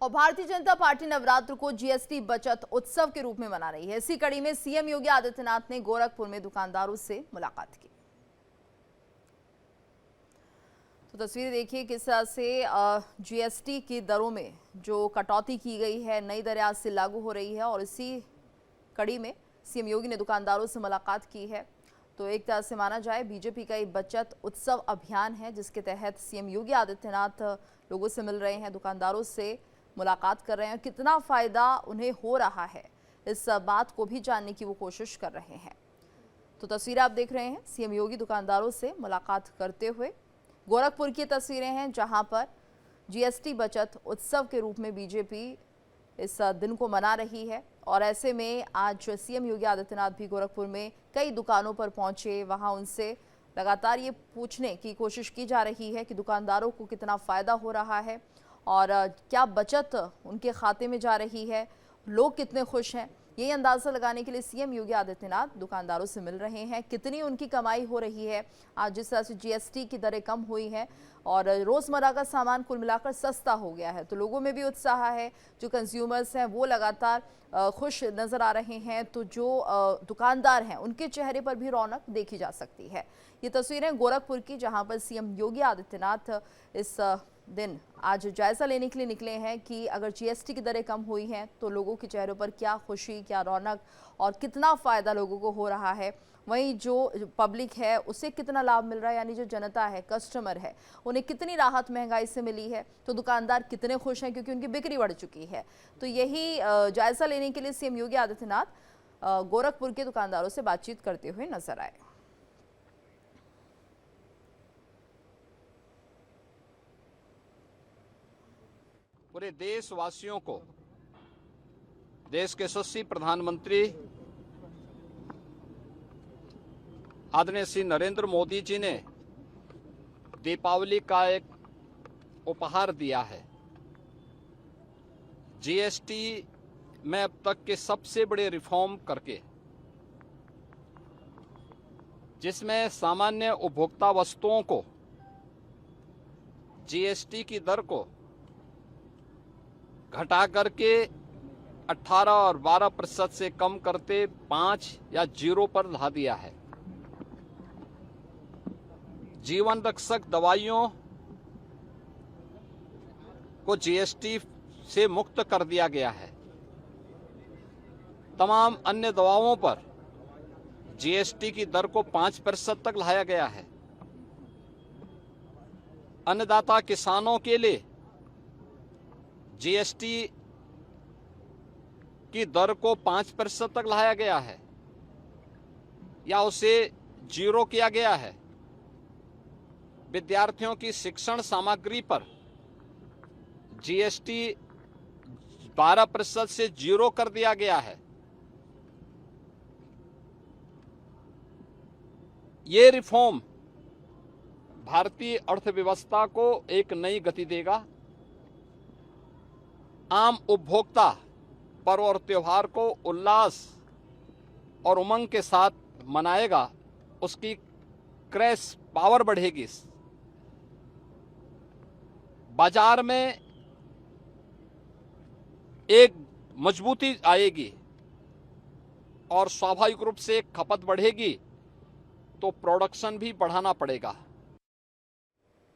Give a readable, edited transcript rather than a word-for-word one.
और भारतीय जनता पार्टी नवरात्र को जीएसटी बचत उत्सव के रूप में मना रही है। इसी कड़ी में सीएम योगी आदित्यनाथ ने गोरखपुर में दुकानदारों से मुलाकात की। तो तस्वीरें देखिए किस तरह से जीएसटी की दरों में जो कटौती की गई है, नई दरें आज से लागू हो रही है और इसी कड़ी में सीएम योगी ने दुकानदारों से मुलाकात की है। तो एक तरह से माना जाए बीजेपी का एक बचत उत्सव अभियान है, जिसके तहत सीएम योगी आदित्यनाथ लोगों से मिल रहे हैं, दुकानदारों से मुलाकात कर रहे हैं। कितना फायदा उन्हें हो रहा है, इस बात को भी जानने की वो कोशिश कर रहे हैं। तो तस्वीरें आप देख रहे हैं, सीएम योगी दुकानदारों से मुलाकात करते हुए। गोरखपुर की तस्वीरें हैं, जहां पर जीएसटी बचत उत्सव के रूप में बीजेपी इस दिन को मना रही है। और ऐसे में आज सीएम योगी आदित्यनाथ भी गोरखपुर में कई दुकानों पर पहुंचे। वहां उनसे लगातार ये पूछने की कोशिश की जा रही है कि दुकानदारों को कितना फ़ायदा हो रहा है और क्या बचत उनके खाते में जा रही है, लोग कितने खुश हैं। यही अंदाज़ा लगाने के लिए सीएम योगी आदित्यनाथ दुकानदारों से मिल रहे हैं। कितनी उनकी कमाई हो रही है, आज जिस तरह से जीएसटी की दरें कम हुई हैं और रोज़मर्रा का सामान कुल मिलाकर सस्ता हो गया है, तो लोगों में भी उत्साह है। जो कंज्यूमर्स हैं वो लगातार खुश नज़र आ रहे हैं, तो जो दुकानदार हैं उनके चेहरे पर भी रौनक देखी जा सकती है। ये तस्वीरें गोरखपुर की, जहाँ पर सीएम योगी आदित्यनाथ इस दिन आज जायजा लेने के लिए निकले हैं कि अगर जीएसटी की दरें कम हुई हैं तो लोगों के चेहरों पर क्या खुशी, क्या रौनक और कितना फ़ायदा लोगों को हो रहा है। वहीं जो पब्लिक है उसे कितना लाभ मिल रहा है, यानी जो जनता है, कस्टमर है, उन्हें कितनी राहत महंगाई से मिली है, तो दुकानदार कितने खुश हैं क्योंकि उनकी बिक्री बढ़ चुकी है। तो यही जायजा लेने के लिए सीएम योगी आदित्यनाथ गोरखपुर के दुकानदारों से बातचीत करते हुए नजर आए। पूरे देशवासियों को, देश के यशस्वी प्रधानमंत्री आदरणीय श्री नरेंद्र मोदी जी ने दीपावली का एक उपहार दिया है। जीएसटी में अब तक के सबसे बड़े रिफॉर्म करके, जिसमें सामान्य उपभोक्ता वस्तुओं को जीएसटी की दर को घटा करके 18 और 12% से कम करते 5 या 0 पर ला दिया है। जीवन रक्षक दवाइयों को जीएसटी से मुक्त कर दिया गया है। तमाम अन्य दवाओं पर जीएसटी की दर को 5% तक लाया गया है। अन्नदाता किसानों के लिए जीएसटी की दर को 5% तक लाया गया है या उसे 0 किया गया है। विद्यार्थियों की शिक्षण सामग्री पर जीएसटी 12% से 0 कर दिया गया है। ये रिफॉर्म भारतीय अर्थव्यवस्था को एक नई गति देगा। आम उपभोक्ता पर्व और त्योहार को उल्लास और उमंग के साथ मनाएगा, उसकी क्रय पावर बढ़ेगी, बाजार में एक मजबूती आएगी और स्वाभाविक रूप से खपत बढ़ेगी, तो प्रोडक्शन भी बढ़ाना पड़ेगा।